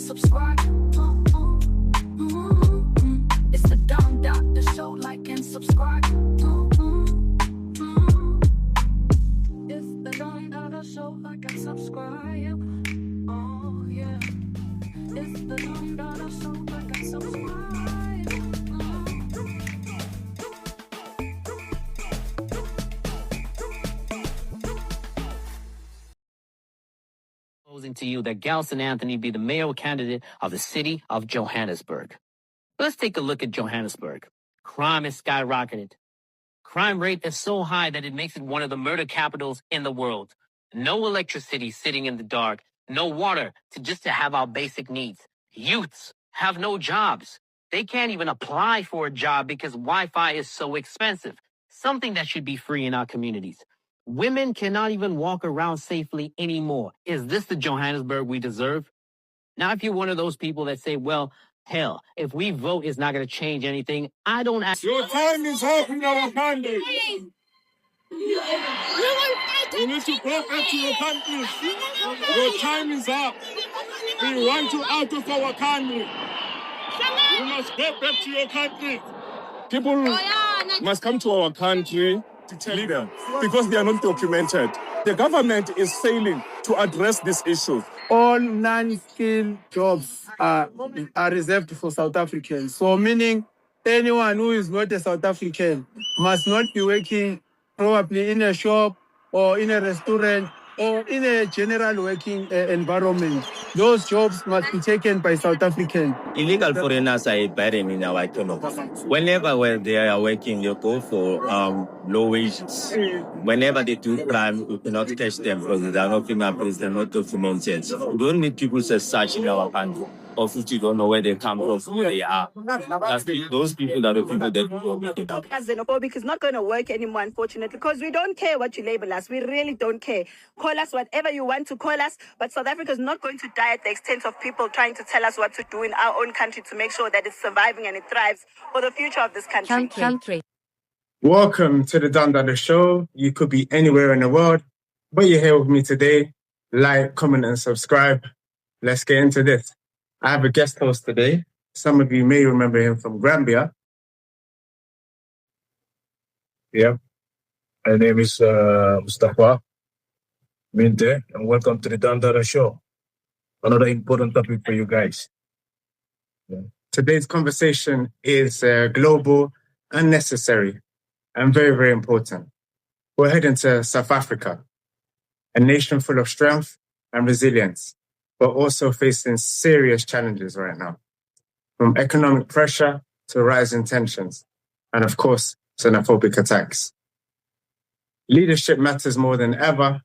subscribe. It's the Dumb Doctor Show. Like and subscribe. It's the Dumb Doctor Show. Like and subscribe. Oh yeah. It's the Dumb Doctor Show. Like and subscribe. Proposing to you that Galson Anthony be the mayoral candidate of the city of Johannesburg. Let's take a look at Johannesburg. Crime has skyrocketed. Crime rate is so high that it makes it one of the murder capitals in the world. No electricity sitting in the dark. No water to have our basic needs. Youths have no jobs. They can't even apply for a job because Wi-Fi is so expensive. Something that should be free in our communities. Women cannot even walk around safely anymore. Is this the Johannesburg we deserve? Now, if you're one of those people that say, well, hell, if we vote, it's not going to change anything, I don't ask. Your time is up in our country. You need to go back to your country. Your time is up. We want you out of our country. You must go back to your country. People must come to our country to tell them because they are not documented. The government is failing to address this issue. All non-skilled jobs are reserved for South Africans. So meaning anyone who is not a South African must not be working probably in a shop or in a restaurant or in a general working environment. Those jobs must be taken by South Africans. Illegal foreigners are a burden in our economy. Whenever they are working, they go for low wages. Whenever they do crime, we cannot catch them because they are not fingerprints, they are not documented. We don't need people as such in our country. Of which you don't know where they come from, who they are. Those people are the people that Xenophobic is not going to work anymore, unfortunately, because we don't care what you label us. We really don't care. Call us whatever you want to call us, but South Africa is not going to die at the extent of people trying to tell us what to do in our own country to make sure that it's surviving and it thrives for the future of this country. Welcome to the Dumb Doctor Show. You could be anywhere in the world, but you're here with me today. Like, comment, and subscribe. Let's get into this. I have a guest host today. Some of you may remember him from Gambia. Yeah, my name is Mustafa Minte, and welcome to the Dumb Doctor Show. Another important topic for you guys. Yeah. Today's conversation is global and necessary and very, very important. We're heading to South Africa, a nation full of strength and resilience, but also facing serious challenges right now, from economic pressure to rising tensions, and of course, xenophobic attacks. Leadership matters more than ever,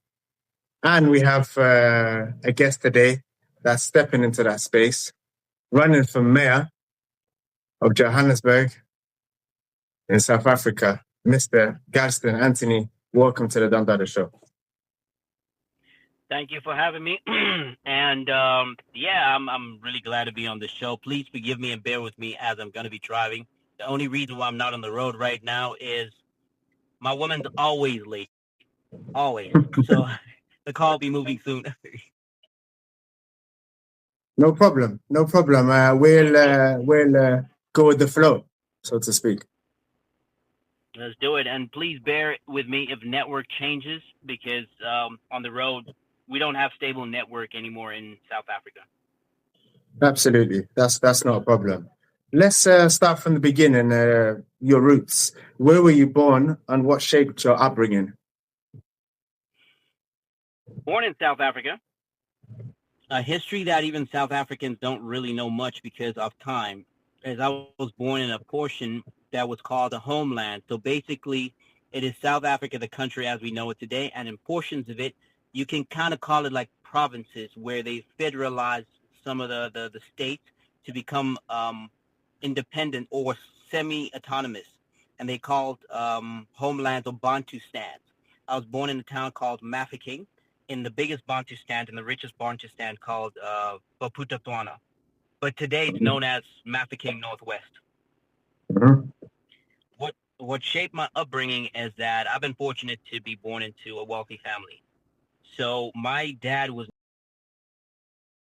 and we have a guest today that's stepping into that space, running for mayor of Johannesburg in South Africa, Mr. Galson Anthony. Welcome to the Dumb Doctor Show. Thank you for having me. And I'm really glad to be on the show. Please forgive me and bear with me as I'm going to be driving. The only reason why I'm not on the road right now is my woman's always late. Always. So the call will be moving soon. No problem. No problem. We'll go with the flow, so to speak. Let's do it. And please bear with me if network changes because on the road, we don't have stable network anymore in South Africa. Absolutely. That's not a problem. Let's start from the beginning, your roots. Where were you born and what shaped your upbringing? Born in South Africa. A history that even South Africans don't really know much because of time. As I was born in a portion that was called the homeland. So basically, it is South Africa, the country as we know it today, and in portions of it, you can kind of call it like provinces where they federalized some of the states to become independent or semi-autonomous, and they called homelands or Bantustan. I was born in a town called Mafeking, in the biggest Bantustan and the richest Bantustan called Bophuthatswana. But today it's known as Mafeking Northwest. Mm-hmm. What shaped my upbringing is that I've been fortunate to be born into a wealthy family. So my dad was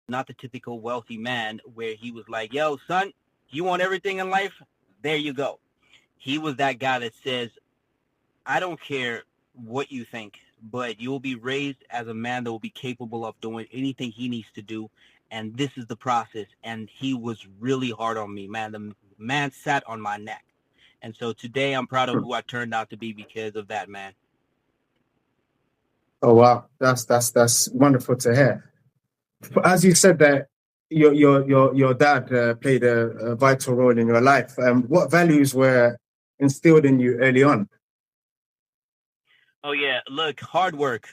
not the typical wealthy man where he was like, yo, son, you want everything in life? There you go. He was that guy that says, I don't care what you think, but you'll be raised as a man that will be capable of doing anything he needs to do. And this is the process. And he was really hard on me, man. The man sat on my neck. And so today I'm proud of who I turned out to be because of that, man. Oh wow, that's wonderful to hear. As you said that your dad played a vital role in your life. What values were instilled in you early on? Oh yeah, look, hard work,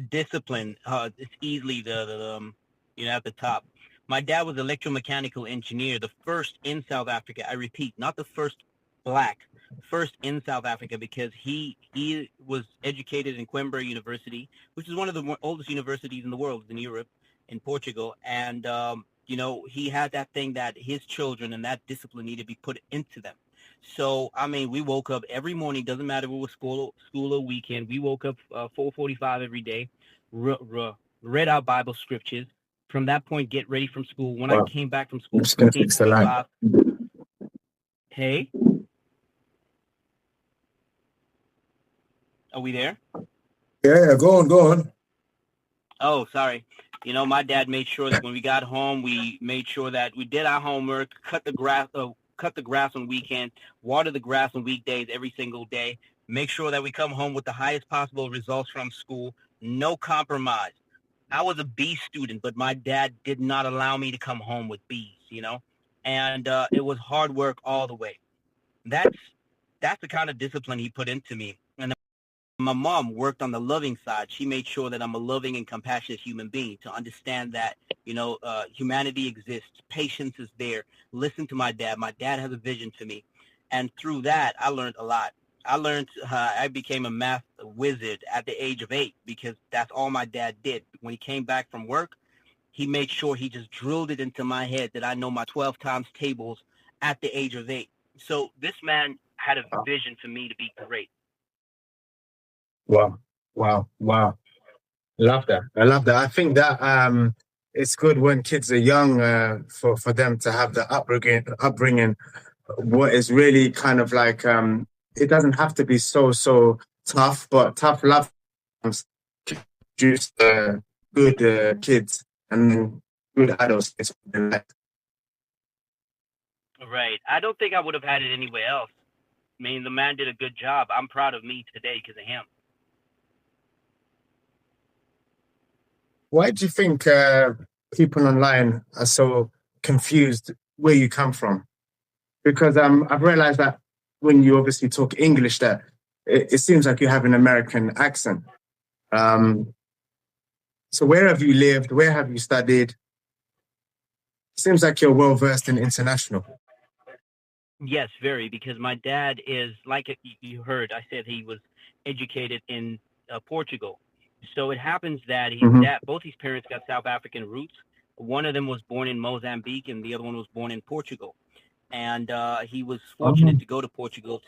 discipline. It's easily at the top. My dad was an electromechanical engineer, the first in South Africa. I repeat, not the first black, first in South Africa, because he was educated in Coimbra University, which is one of the oldest universities in the world in Europe, in Portugal, and he had that thing that his children and that discipline needed to be put into them. So I mean, we woke up every morning. Doesn't matter if it was school or weekend. We woke up 4:45 every day, read our Bible scriptures. From that point, get ready from school. When I Wow, came back from I'm school, just going to fix the line. 15:45. Hey, are we there? Yeah, go on. Oh, sorry. My dad made sure that when we got home, we made sure that we did our homework, cut the grass on weekend, water the grass on weekdays every single day, make sure that we come home with the highest possible results from school, no compromise. I was a B student, but my dad did not allow me to come home with B's. And it was hard work all the way. That's the kind of discipline he put into me. And my mom worked on the loving side. She made sure that I'm a loving and compassionate human being, to understand that, humanity exists. Patience is there. Listen to my dad. My dad has a vision to me. And through that, I learned a lot. I became a math wizard at the age of 8 because that's all my dad did. When he came back from work, he made sure he just drilled it into my head that I know my 12 times tables at the age of 8. So this man had a vision for me to be great. Wow. Love that. I love that. I think that it's good when kids are young for them to have the upbringing. What is really kind of like it doesn't have to be so tough, but tough love produce good kids and good adults. Right. I don't think I would have had it anywhere else. I mean, the man did a good job. I'm proud of me today because of him. Why do you think people online are so confused where you come from? Because I've realized that when you obviously talk English, that it seems like you have an American accent. So where have you lived? Where have you studied? Seems like you're well versed in international. Yes, very, because my dad is, like you heard, I said he was educated in Portugal. So it happens that Mhm. both his parents got South African roots. One of them was born in Mozambique, and the other one was born in Portugal. And he was fortunate Oh. to go to Portugal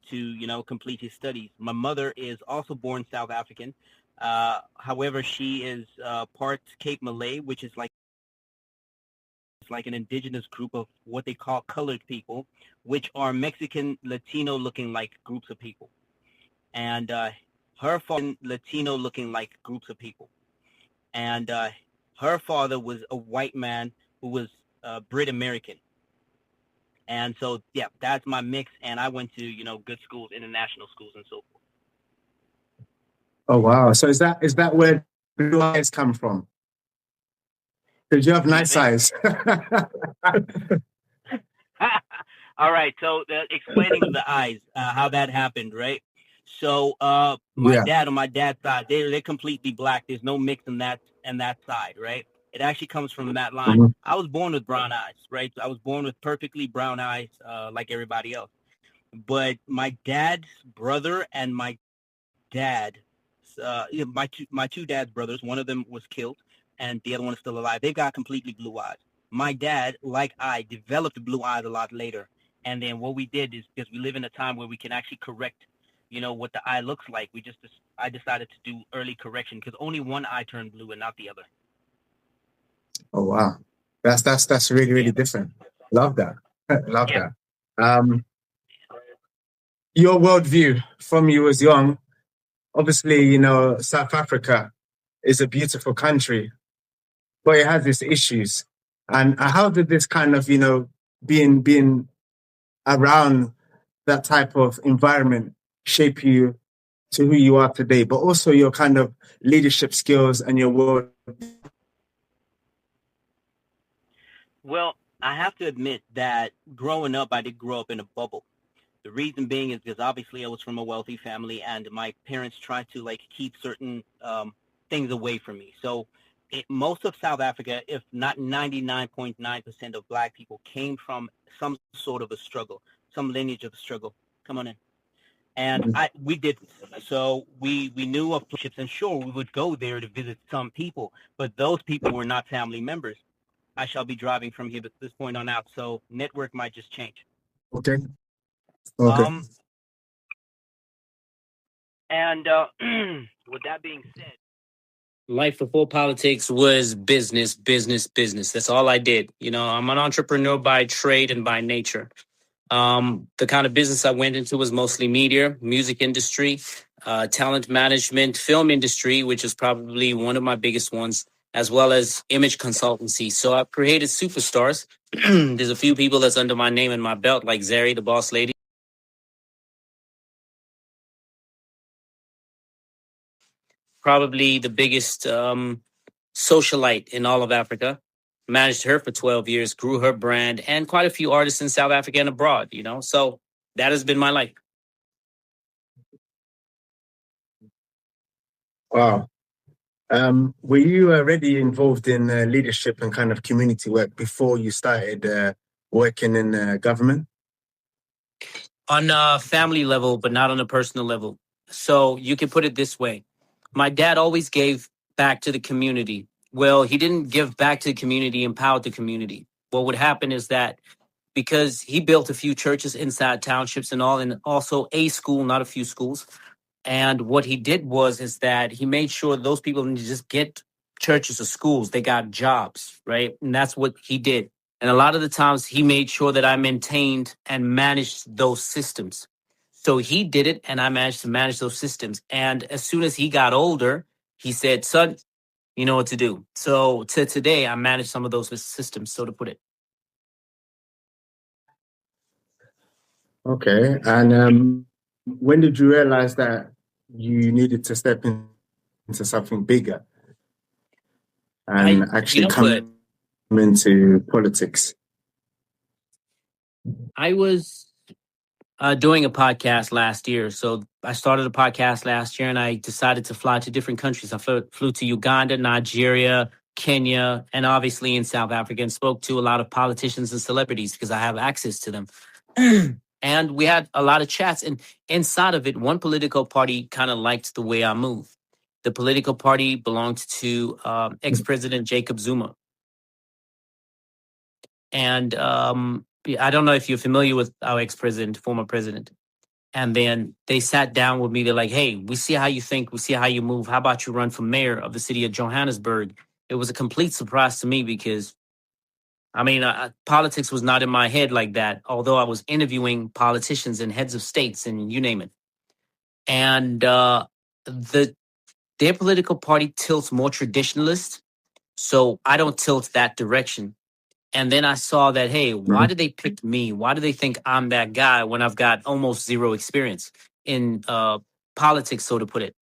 to complete his studies. My mother is also born South African. However, she is part Cape Malay, which is like an indigenous group of what they call colored people, which are Mexican Latino looking like groups of people. And her father Latino looking like groups of people. And her father was a white man who was Brit American. And so, yeah, that's my mix. And I went to good schools, international schools, and so forth. Oh wow! So is that where blue eyes come from? Did you have Excuse nice me? eyes? All right. So explaining of the eyes, how that happened, right? So my Yeah. dad on my dad's side, they're completely black. There's no mix in that side, right? It actually comes from that line. Mhm. I was born with brown eyes, right? I was born with perfectly brown eyes, like everybody else. But my dad's brother and my dad, my two dad's brothers, one of them was killed, and the other one is still alive. They've got completely blue eyes. My dad, like I, developed blue eyes a lot later. And then what we did is, because we live in a time where we can actually correct, what the eye looks like. I decided to do early correction because only one eye turned blue and not the other. Oh wow, that's really really different. Love that. Love Yeah. that. Your worldview from you as young. Obviously, you know, South Africa is a beautiful country, but it has its issues. And how did this kind of, you know, being around that type of environment shape you to who you are today, but also your kind of leadership skills and your world? Well, I have to admit that growing up, I did grow up in a bubble. The reason being is because obviously I was from a wealthy family, and my parents tried to like keep certain things away from me. So most of South Africa, if not 99.9% of Black people, came from some sort of a struggle, some lineage of a struggle. Come on in. And we did. So we knew of ships, and sure, we would go there to visit some people, but those people were not family members. I shall be driving from here at this point on out, so network might just change. Okay. Okay. And with that being said, Life before politics was business, business, business. That's all I did. You know, I'm an entrepreneur by trade and by nature. The kind of business I went into was mostly media, music industry, talent management, film industry, which is probably one of my biggest ones, as well as image consultancy. So I've created superstars. There's a few people that's under my name and my belt, like Zari, the boss lady. Probably the biggest socialite in all of Africa. Managed her for 12 years, grew her brand, and quite a few artists in South Africa and abroad, you know. So that has been my life. Wow. Were you already involved in leadership and kind of community work before you started working in government? On a family level, but not on a personal level. So you can put it this way. My dad always gave back to the community. Well, he didn't give back to the community, empowered the community. What would happen is that because he built a few churches inside townships and all, and also a school, not a few schools. And what he did is that he made sure those people didn't just get churches or schools, they got jobs, right? And that's what he did. And a lot of the times he made sure that I maintained and managed those systems. So he did it, and I managed to manage those systems. And as soon as he got older, he said, son, you know what to do. So to today, I manage some of those systems, so to put it. Okay. And when did you realize that you needed to step into something bigger and actually come into politics? I was doing a podcast last year. So I started a podcast last year, and I decided to fly to different countries. I flew to Uganda, Nigeria, Kenya, and obviously in South Africa, and spoke to a lot of politicians and celebrities because I have access to them. And we had a lot of chats. And inside of it, one political party kind of liked the way I move. The political party belonged to ex-president Jacob Zuma. And I don't know if you're familiar with our ex-president, former president. And then they sat down with me. They're like, hey, we see how you think. We see how you move. How about you run for mayor of the city of Johannesburg? It was a complete surprise to me because, I mean, politics was not in my head like that, although I was interviewing politicians and heads of states and you name it. And their political party tilts more traditionalist. So I don't tilt that direction. And then I saw that, hey, why did they pick me? Why do they think I'm that guy when I've got almost zero experience in politics, so to put it?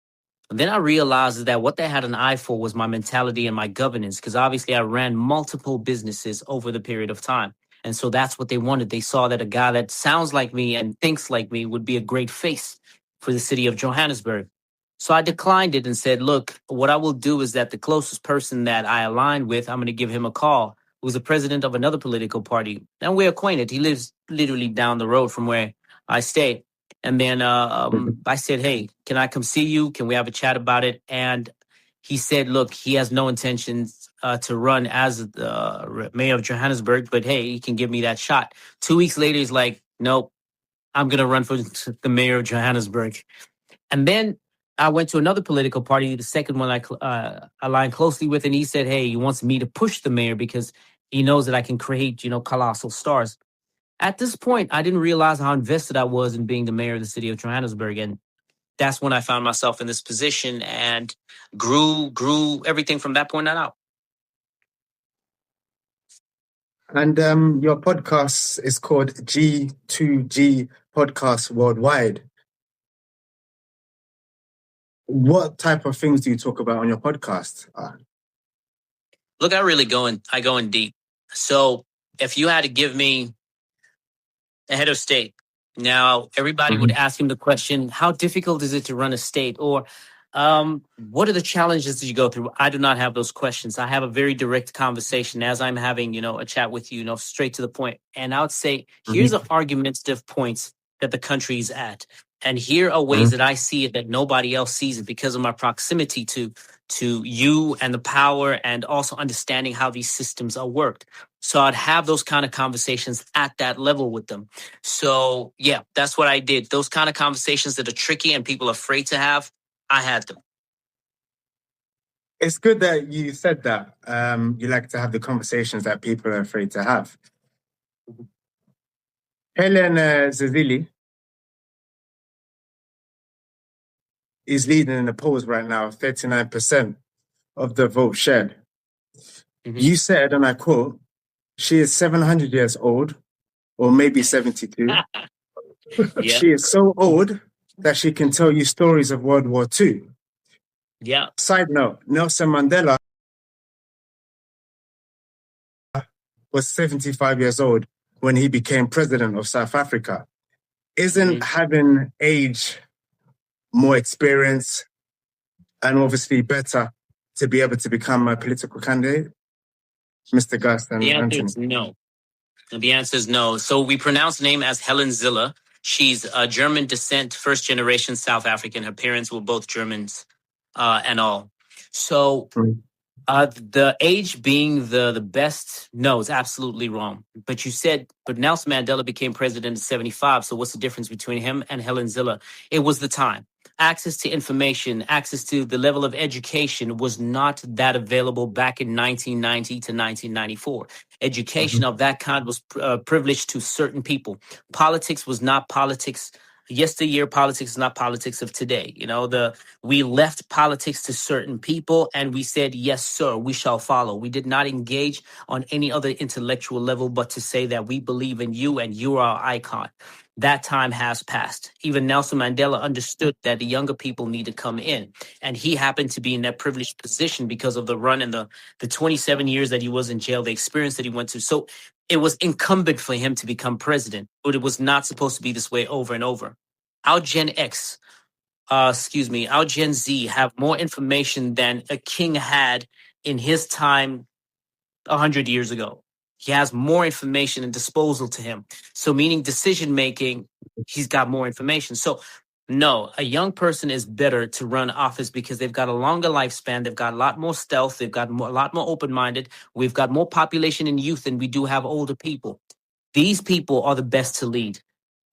And then I realized that what they had an eye for was my mentality and my governance, because obviously I ran multiple businesses over the period of time. And so that's what they wanted. They saw that a guy that sounds like me and thinks like me would be a great face for the city of Johannesburg. So I declined it and said, look, what I will do is that the closest person that I align with, I'm going to give him a call, who's the president of another political party. And we're acquainted. He lives literally down the road from where I stay. And then I said, hey, can I come see you? Can we have a chat about it? And he said, look, he has no intentions to run as the mayor of Johannesburg, but hey, he can give me that shot. 2 weeks later, he's like, nope, I'm going to run for the mayor of Johannesburg. And then I went to another political party, the second one I aligned closely with, and he said, "Hey, he wants me to push the mayor because he knows that I can create, colossal stars." At this point, I didn't realize how invested I was in being the mayor of the city of Johannesburg, and that's when I found myself in this position and grew everything from that point on out. And your podcast is called G2G Podcast Worldwide. What type of things do you talk about on your podcast? Look, I go in deep. So if you had to give me a head of state, now everybody would ask him the question, how difficult is it to run a state? Or what are the challenges that you go through? I do not have those questions. I have a very direct conversation as I'm having, a chat with you, straight to the point. And I would say, here's the argumentative points that the country is at. And here are ways that I see it that nobody else sees it because of my proximity to you and the power and also understanding how these systems are worked. So I'd have those kind of conversations at that level with them. So yeah, that's what I did. Those kind of conversations that are tricky and people are afraid to have, I had them. It's good that you said that. You like to have the conversations that people are afraid to have. Helen Zazili is leading in the polls right now, 39% of the vote shared. You said, and I quote, she is 700 years old, or maybe 72. She is so old that she can tell you stories of World War II. Yeah. Side note, Nelson Mandela was 75 years old when he became president of South Africa. Isn't having age, more experience, and obviously better to be able to become a political candidate? Mr. Gus and the answer Anthony. is no. The answer is no. So we pronounce the name as Helen Zille. She's a German descent, first generation South African. Her parents were both Germans and all. So the age being the best, no, it's absolutely wrong. But you said, but Nelson Mandela became president in 75. So what's the difference between him and Helen Zille? It was the time. Access to information, access to the level of education was not that available back in 1990 to 1994. Education of that kind was privileged to certain people. Politics was not politics. Yesteryear politics is not politics of today. We left politics to certain people and we said, yes, sir, we shall follow. We did not engage on any other intellectual level, but to say that we believe in you and you are our icon. That time has passed. Even Nelson Mandela understood that the younger people need to come in. And he happened to be in that privileged position because of the run and the 27 years that he was in jail, the experience that he went to. So it was incumbent for him to become president, but it was not supposed to be this way over and over. Our Gen Z have more information than a king had in his time 100 years ago. He has more information and disposal to him. So meaning decision making, he's got more information. So no, a young person is better to run office because they've got a longer lifespan. They've got a lot more stealth. They've got a lot more open-minded. We've got more population in youth than we do have older people. These people are the best to lead.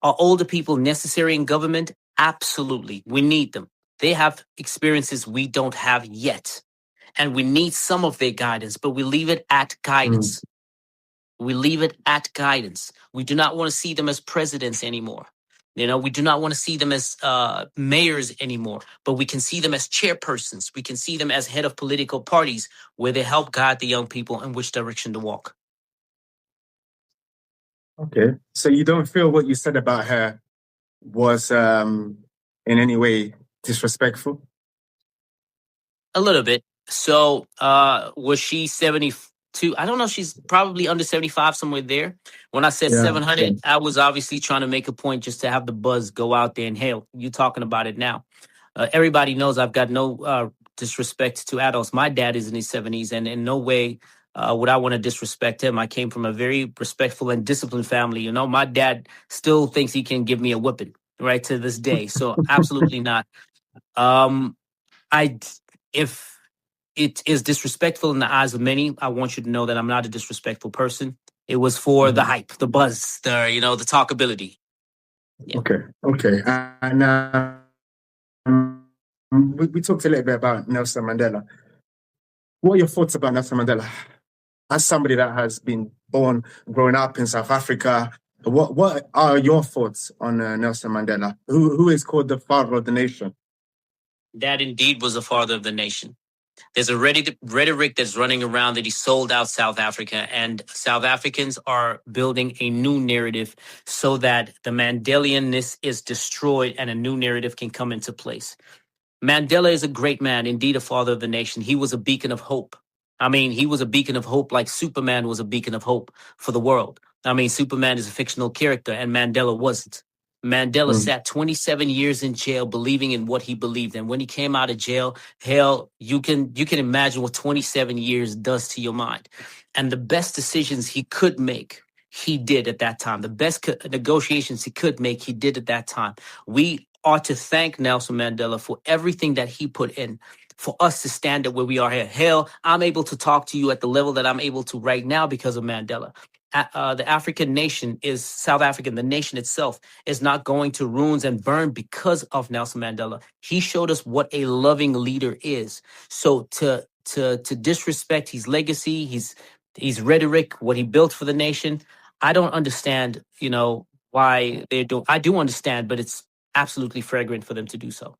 Are older people necessary in government? Absolutely. We need them. They have experiences we don't have yet. And we need some of their guidance, but we leave it at guidance. We leave it at guidance. We do not want to see them as presidents anymore. We do not want to see them as mayors anymore, but we can see them as chairpersons. We can see them as head of political parties where they help guide the young people in which direction to walk. Okay. So you don't feel what you said about her was in any way disrespectful? A little bit. So was she 72? I don't know. She's probably under 75, somewhere there. When I said 700, I was obviously trying to make a point just to have the buzz go out there and hail. You talking about it now. Everybody knows I've got no disrespect to adults. My dad is in his 70s, and in no way would I want to disrespect him. I came from a very respectful and disciplined family. My dad still thinks he can give me a whipping right to this day. So absolutely not. If it is disrespectful in the eyes of many, I want you to know that I'm not a disrespectful person. It was for the hype, the buzz, the talkability. Yeah. Okay. And We talked a little bit about Nelson Mandela. What are your thoughts about Nelson Mandela? As somebody that has been born, grown up in South Africa, what are your thoughts on Nelson Mandela, who is called the father of the nation? That indeed was the father of the nation. There's a rhetoric that's running around that he sold out South Africa, and South Africans are building a new narrative so that the Mandelianness is destroyed and a new narrative can come into place. Mandela is a great man, indeed a father of the nation. He was a beacon of hope. I mean, he was a beacon of hope like Superman was a beacon of hope for the world. I mean, Superman is a fictional character and Mandela wasn't. Mandela sat 27 years in jail believing in what he believed. And when he came out of jail, hell, you can imagine what 27 years does to your mind. And the best decisions he could make, he did at that time. The best negotiations he could make, he did at that time. We ought to thank Nelson Mandela for everything that he put in for us to stand at where we are here. Hell, I'm able to talk to you at the level that I'm able to right now because of Mandela. The African nation is South African. The nation itself is not going to ruins and burn because of Nelson Mandela. He showed us what a loving leader is. So to disrespect his legacy, his rhetoric, what he built for the nation, I don't understand, why they're doing. I do understand, but it's absolutely fragrant for them to do so.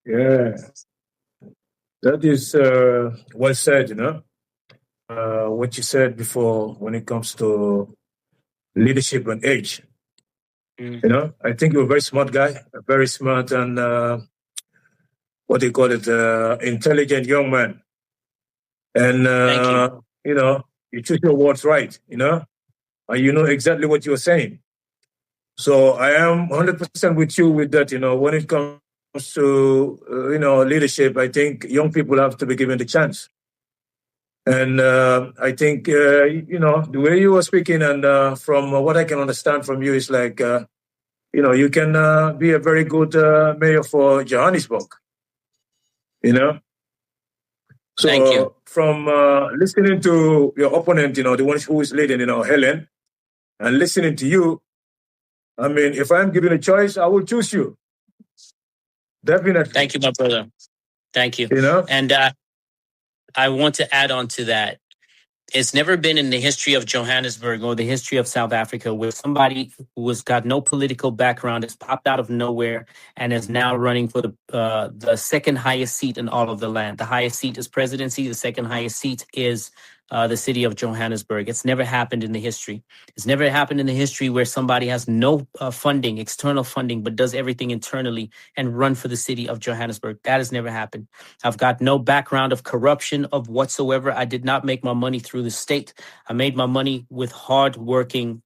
Yeah, that is well said, what you said before when it comes to leadership and age. I think you're a very smart guy, a very smart and what do you call it, intelligent young man. And, Thank you. You choose your words right, and you know exactly what you're saying. So I am 100% with you with that, when it comes to, leadership, I think young people have to be given the chance. And I think, the way you were speaking and from what I can understand from you is like, you can be a very good mayor for Johannesburg, So Thank you. From listening to your opponent, the one who is leading, Helen, and listening to you, I mean, if I'm given a choice, I will choose you. Definitely. Thank you, my brother. Thank you. And I want to add on to that. It's never been in the history of Johannesburg or the history of South Africa where somebody who has got no political background has popped out of nowhere and is now running for the second highest seat in all of the land. The highest seat is presidency. The second highest seat is the city of Johannesburg. It's never happened in the history. It's never happened in the history where somebody has no funding, external funding, but does everything internally and run for the city of Johannesburg. That has never happened. I've got no background of corruption of whatsoever. I did not make my money through the state. I made my money with hard-working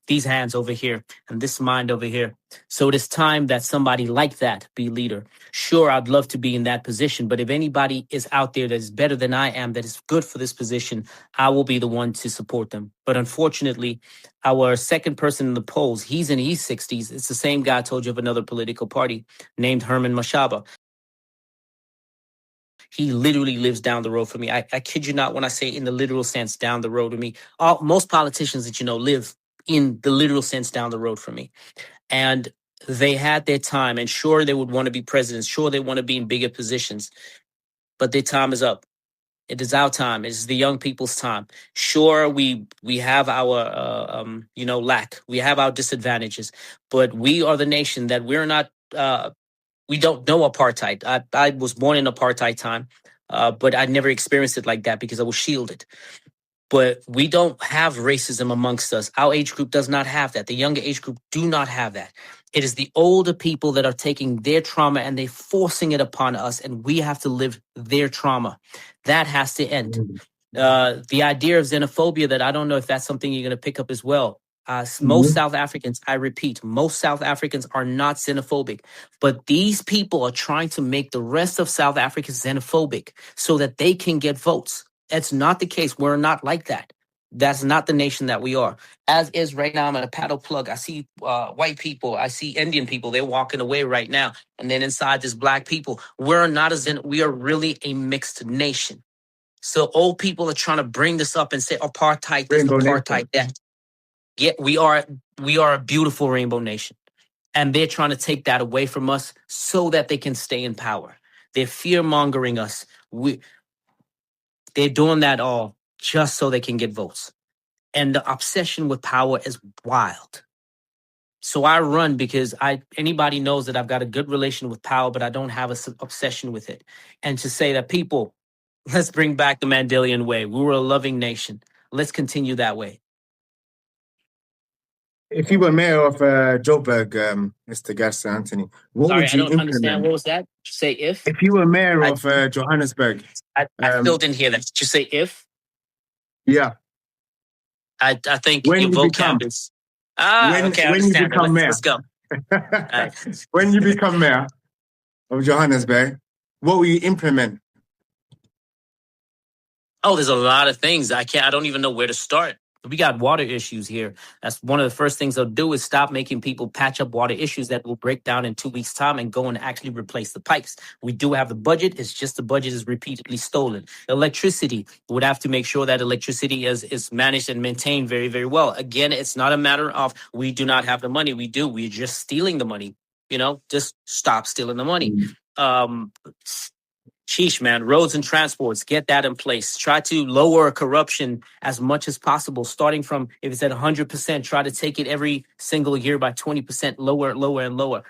these hands over here and this mind over here. So it is time that somebody like that be leader. Sure, I'd love to be in that position, but if anybody is out there that is better than I am, that is good for this position, I will be the one to support them. But unfortunately, our second person in the polls, he's in his 60s. It's the same guy I told you of another political party named Herman Mashaba. He literally lives down the road from me. I kid you not when I say in the literal sense down the road from me. Most politicians that live in the literal sense down the road from me. And they had their time. And sure, they would want to be presidents. Sure, they want to be in bigger positions. But their time is up. It is our time. It is the young people's time. Sure, we have our lack. We have our disadvantages. But we are the nation that we're not. We don't know apartheid. I was born in apartheid time, but I never experienced it like that because I was shielded. But we don't have racism amongst us. Our age group does not have that. The younger age group do not have that. It is the older people that are taking their trauma and they're forcing it upon us, and we have to live their trauma. That has to end. The idea of xenophobia, that I don't know if that's something you're going to pick up as well. Most South Africans, I repeat, most South Africans are not xenophobic, but these people are trying to make the rest of South Africa xenophobic so that they can get votes. That's not the case. We're not like that. That's not the nation that we are. As is right now, I'm at a paddle plug. I see white people. I see Indian people. They're walking away right now. And then inside there's black people. We are really a mixed nation. So old people are trying to bring this up and say apartheid this, Rainbow apartheid Nation. that. Yeah, we are a beautiful rainbow nation. And they're trying to take that away from us so that they can stay in power. They're fear mongering us. They're doing that all just so they can get votes. And the obsession with power is wild. So I run because anybody knows that I've got a good relation with power, but I don't have an obsession with it. And to say that people, let's bring back the Mandela way. We were a loving nation. Let's continue that way. If you were mayor of Joburg, Mr. Garcia Anthony, what Sorry, would I you don't understand. implement? What was that? Did you say if? If you were mayor I, of Johannesburg, I still didn't hear that. Did you say if? yeah, I think when your you become vocab is... when okay, I when you understand. become mayor, Let's go. Right. when you become mayor of Johannesburg, what will you implement? Oh, there's a lot of things. I don't even know where to start. We got water issues here. That's one of the first things they'll do is stop making people patch up water issues that will break down in 2 weeks' time and go and actually replace the pipes. We do have the budget. It's just the budget is repeatedly stolen. Electricity, would have to make sure that electricity is managed and maintained very, very well. Again, it's not a matter of we do not have the money. We do. We're just stealing the money. Just stop stealing the money. Sheesh, man, roads and transports, get that in place. Try to lower corruption as much as possible, starting from, if it's at 100%, try to take it every single year by 20% lower, and lower.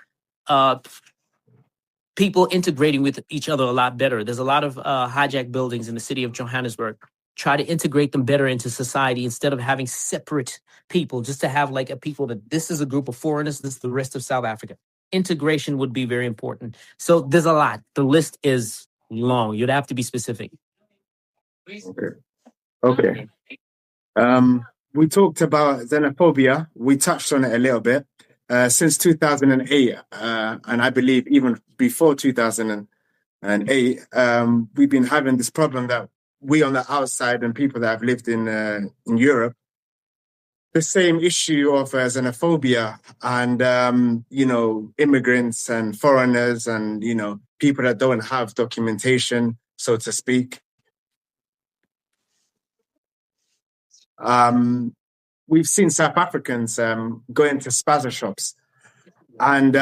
People integrating with each other a lot better. There's a lot of hijacked buildings in the city of Johannesburg. Try to integrate them better into society instead of having separate people, just to have like a people that this is a group of foreigners, this is the rest of South Africa. Integration would be very important. So there's a lot. The list is long. You'd have to be specific. Okay. We talked about xenophobia. We touched on it a little bit. Since 2008, and I believe even before 2008, we've been having this problem that we on the outside and people that have lived in Europe, the same issue of xenophobia and, immigrants and foreigners and, people that don't have documentation, so to speak. We've seen South Africans go into spaza shops, and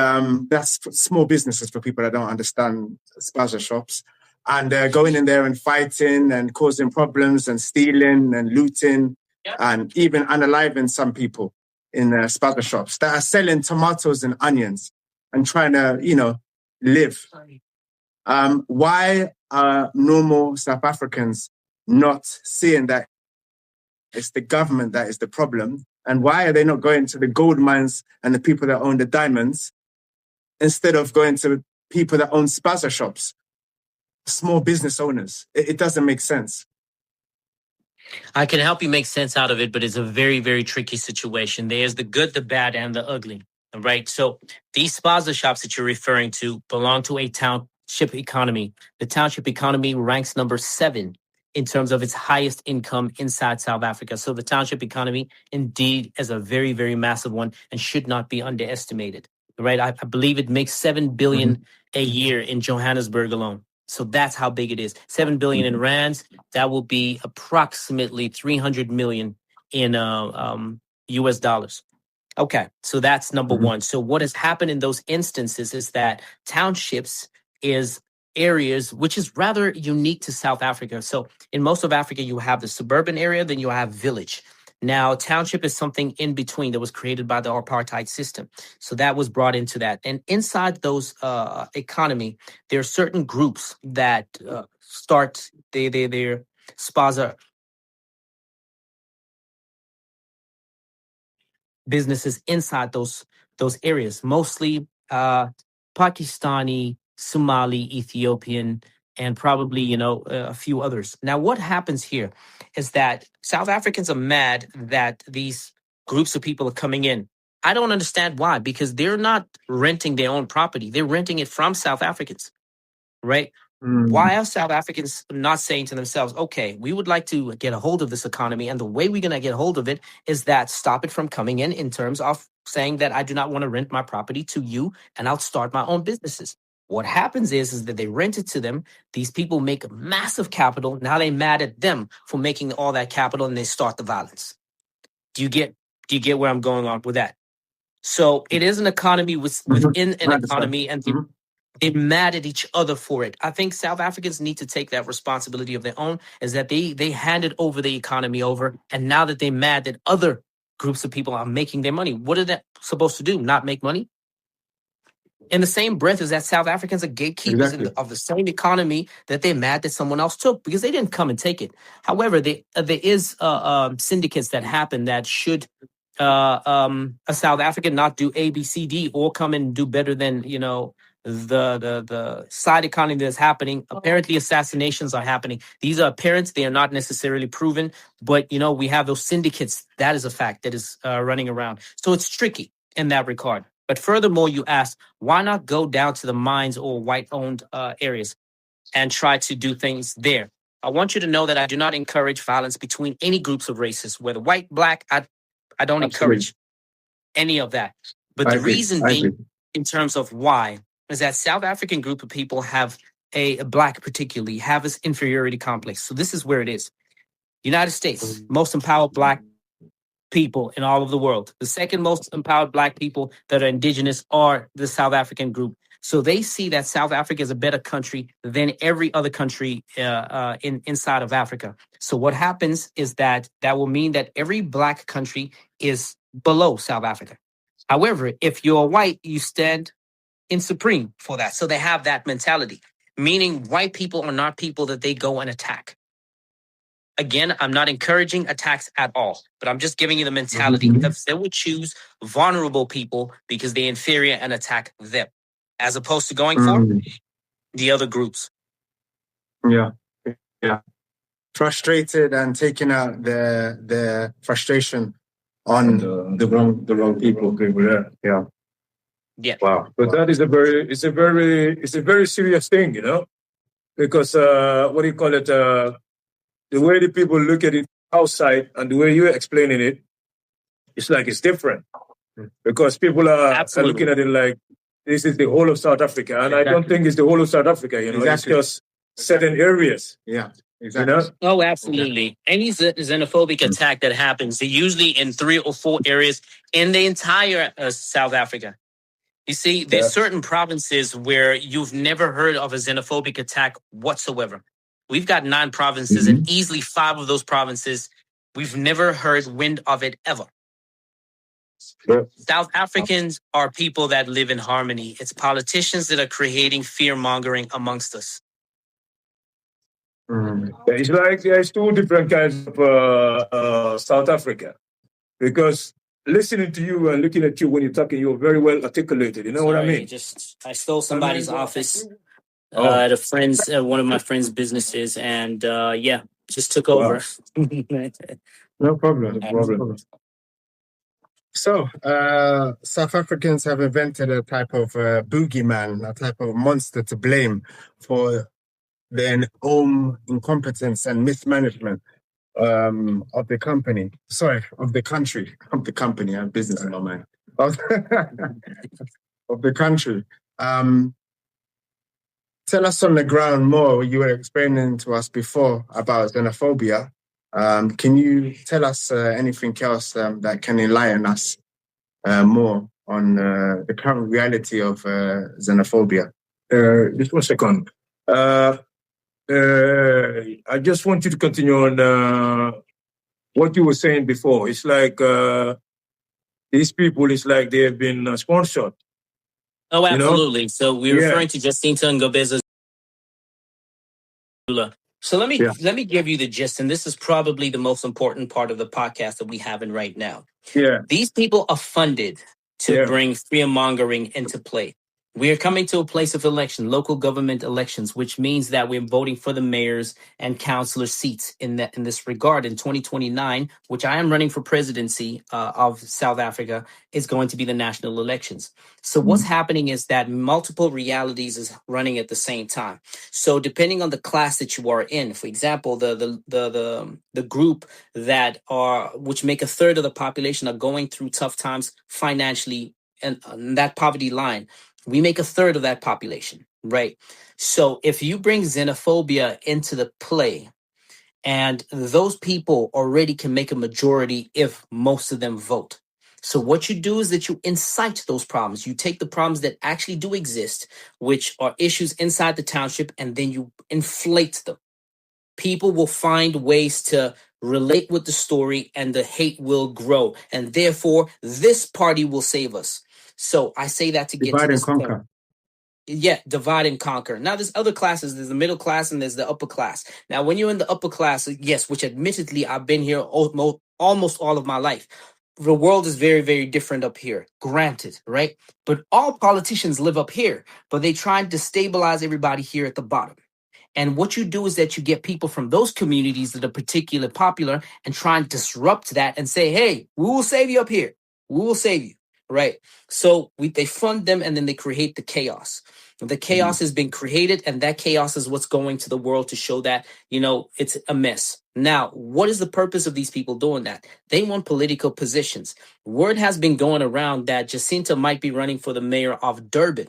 that's small businesses for people that don't understand spaza shops, and going in there and fighting and causing problems and stealing and looting and even unaliving some people in spaza shops that are selling tomatoes and onions and trying to, live. Why are normal South Africans not seeing that it's the government that is the problem? And why are they not going to the gold mines and the people that own the diamonds instead of going to people that own spaza shops, small business owners? It doesn't make sense. I can help you make sense out of it, but it's a very, very tricky situation. There's the good, the bad, and the ugly, right? So these spaza shops that you're referring to belong to a township economy. The township economy ranks number 7 in terms of its highest income inside South Africa. So the township economy indeed is a very, very massive one and should not be underestimated, right? I believe it makes 7 billion a year in Johannesburg alone. So that's how big it is. 7 billion in rands. That will be approximately 300 million in US dollars. Okay, so that's number one. So what has happened in those instances is that townships is areas which is rather unique to South Africa. So in most of Africa, you have the suburban area, then you have village. Now, township is something in between that was created by the apartheid system. So that was brought into that. And inside those economy, there are certain groups that start their spaza businesses inside those areas, mostly Pakistani, Somali, Ethiopian, and probably, a few others. Now, what happens here is that South Africans are mad that these groups of people are coming in. I don't understand why, because they're not renting their own property. They're renting it from South Africans, right? Why are South Africans not saying to themselves, okay, we would like to get a hold of this economy, and the way we're going to get a hold of it is that stop it from coming in terms of saying that I do not want to rent my property to you, and I'll start my own businesses. What happens is that they rent it to them. These people make massive capital. Now they're mad at them for making all that capital, and they start the violence. Do you get where I'm going on with that? So it is an economy within an economy, and they're mad at each other for it. I think South Africans need to take that responsibility of their own, is that they handed over the economy over, and now that they're mad that other groups of people are making their money, what are they supposed to do? Not make money? In the same breath as that, South Africans are gatekeepers of the same economy that they're mad that someone else took, because they didn't come and take it. However, there is syndicates that happen that should a South African not do A, B, C, D, or come and do better than the side economy that's happening. Apparently, assassinations are happening. These are apparent; they are not necessarily proven. But we have those syndicates. That is a fact that is running around. So it's tricky in that regard. But furthermore, you ask, why not go down to the mines or white-owned areas and try to do things there? I want you to know that I do not encourage violence between any groups of races, whether white, black. I don't encourage any of that. But the reason being, in terms of why, is that South African group of people have black particularly, have this inferiority complex. So this is where it is. United States, most empowered black people in all of the world. The second most empowered black people that are indigenous are the South African group. So they see that South Africa is a better country than every other country inside of Africa. So what happens is that will mean that every black country is below South Africa. However, if you're white, you stand in supreme for that. So they have that mentality, meaning white people are not people that they go and attack. Again, I'm not encouraging attacks at all, but I'm just giving you the mentality that they would choose vulnerable people because they're inferior and attack them, as opposed to going for the other groups. Yeah. Frustrated and taking out their frustration on the wrong people. Yeah. Wow. But that is a very serious thing, because what do you call it? The way the people look at it outside and the way you're explaining it, it's like it's different. Because people are looking at it like this is the whole of South Africa. And I don't think it's the whole of South Africa, It's just certain areas. Yeah, exactly. Oh, absolutely. Any xenophobic attack that happens, they're usually in 3 or 4 areas in the entire South Africa. You see, there's certain provinces where you've never heard of a xenophobic attack whatsoever. We've got 9 provinces, and easily 5 of those provinces, we've never heard wind of it ever. South Africans are people that live in harmony. It's politicians that are creating fear-mongering amongst us. It's like there's 2 different kinds of South Africa. Because listening to you and looking at you when you're talking, you're very well articulated. You know what I mean? I stole somebody's office at a friend's, one of my friend's businesses, and just took over. No problem. So, South Africans have invented a type of boogeyman, a type of monster to blame for their own incompetence and mismanagement of the company. Sorry, of the country. Of the company. I have business in my mind. Of the country. Tell us on the ground more. You were explaining to us before about xenophobia. Can you tell us anything else that can enlighten us more on the current reality of xenophobia? Just 1 second. I just want you to continue on what you were saying before. It's like these people, it's like they have been sponsored. Oh, absolutely. So we're referring to Jacinta Ngobeza. So let me give you the gist, and this is probably the most important part of the podcast that we have in right now. Yeah. These people are funded to bring fear-mongering into play. We are coming to a place of election, local government elections, which means that we're voting for the mayors and councillor seats in this regard. In 2029, which I am running for presidency of South Africa, is going to be the national elections. So what's happening is that multiple realities is running at the same time. So depending on the class that you are in, for example, the group that which make a third of the population are going through tough times financially and that poverty line. We make a third of that population. right? So if you bring xenophobia into the play, and those people already can make a majority if most of them vote. So what you do is that you incite those problems. You take the problems that actually do exist, which are issues inside the township, and then you inflate them. People will find ways to relate with the story, and the hate will grow. And therefore, this party will save us. So I say that to get to Divide and this point. conquer. Yeah, divide and conquer. Now, there's other classes. There's the middle class and there's the upper class. Now, when you're in the upper class, yes, which admittedly I've been here almost all of my life. The world is very, very different up here. Granted, right? But all politicians live up here, but they try and destabilize everybody here at the bottom. And what you do is that you get people from those communities that are particularly popular and try and disrupt that and say, hey, we will save you up here. We will save you. Right. So they fund them and then they create the chaos. The chaos has been created, and that chaos is what's going to the world to show that, it's a mess. Now, what is the purpose of these people doing that? They want political positions. Word has been going around that Jacinta might be running for the mayor of Durban.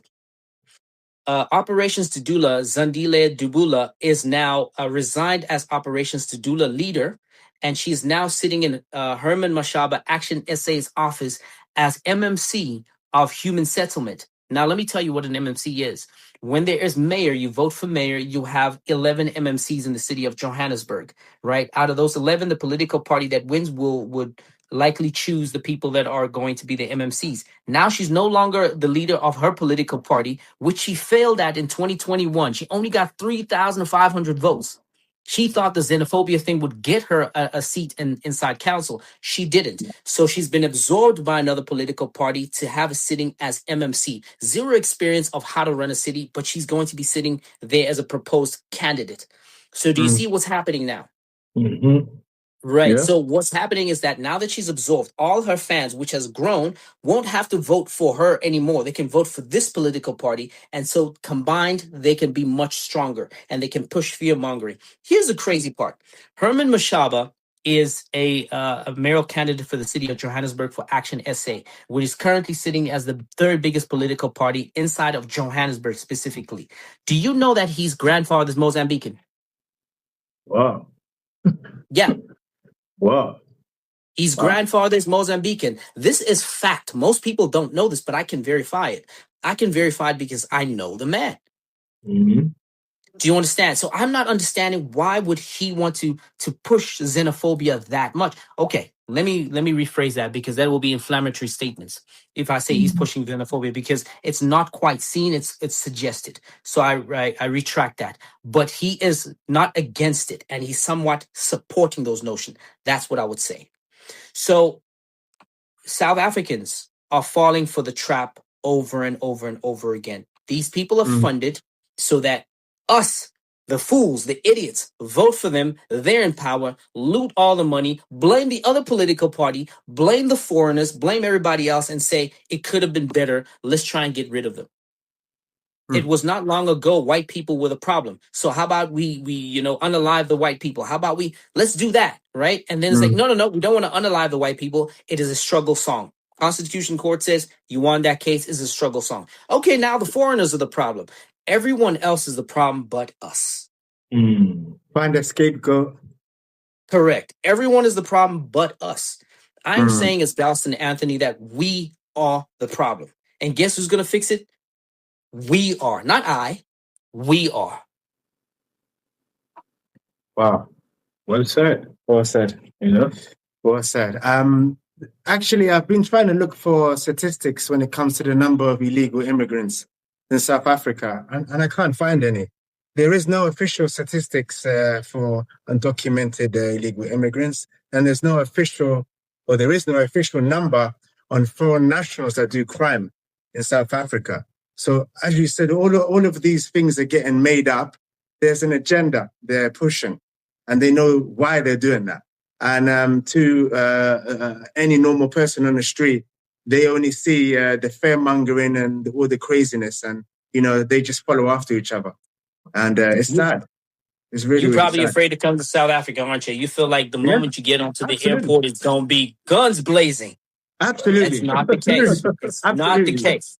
Operations Tudula, Zandile Dubula, is now resigned as Operations Tudula leader, and she's now sitting in Herman Mashaba Action SA's office as MMC of Human Settlement. Now, let me tell you what an MMC is. When there is mayor, you vote for mayor, you have 11 MMCs in the city of Johannesburg, right? Out of those 11, the political party that wins would likely choose the people that are going to be the MMCs. Now she's no longer the leader of her political party, which she failed at in 2021. She only got 3,500 votes. She thought the xenophobia thing would get her a seat inside council. She didn't. So she's been absorbed by another political party to have a sitting as MMC. Zero experience of how to run a city, but she's going to be sitting there as a proposed candidate. So do you see what's happening now? Mm-hmm. Right. Yeah. So what's happening is that now that she's absorbed, all her fans, which has grown, won't have to vote for her anymore. They can vote for this political party. And so combined, they can be much stronger and they can push fear mongering. Here's the crazy part. Herman Mashaba is a mayoral candidate for the city of Johannesburg for Action SA, which is currently sitting as the third biggest political party inside of Johannesburg specifically. Do you know that his grandfather is Mozambican? Wow. Yeah. Wow. His grandfather is Mozambican. This is fact. Most people don't know this, but I can verify it. I can verify it because I know the man. Mm-hmm. Do you understand? So I'm not understanding why would he want to push xenophobia that much. Okay, let me rephrase that, because that will be inflammatory statements if I say he's pushing xenophobia, because it's not quite seen, it's suggested. So I retract that. But he is not against it, and he's somewhat supporting those notions. That's what I would say. So South Africans are falling for the trap over and over and over again. These people are funded so that us, the fools, the idiots, vote for them. They're in power, loot all the money, blame the other political party, blame the foreigners, blame everybody else, and say it could have been better. Let's try and get rid of them. It was not long ago white people were the problem. So how about we unalive the white people? How about let's do that, right? And then it's like, no, we don't want to unalive the white people. It is a struggle song. Constitution Court says you won that case, is a struggle song. Okay, now the foreigners are the problem. Everyone else is the problem but us. Find a scapegoat. Correct. Everyone is the problem but us. I am saying, as Dalston Anthony, that we are the problem. And guess who's going to fix it? We are. Not I. We are. Wow. Well said. Well said. Well said. Actually, I've been trying to look for statistics when it comes to the number of illegal immigrants in South Africa, and I can't find any. There is no official statistics for undocumented illegal immigrants, and there is no official number on foreign nationals that do crime in South Africa. So, as you said, all of these things are getting made up. There's an agenda they're pushing, and they know why they're doing that. And to any normal person on the street, they only see the fear-mongering and all the craziness, and they just follow after each other. And it's sad. It's really, You're probably really sad. afraid to come to South Africa, aren't you? You feel like the moment you get onto the airport, it's going to be guns blazing. Absolutely. That's not the case. It's not the case.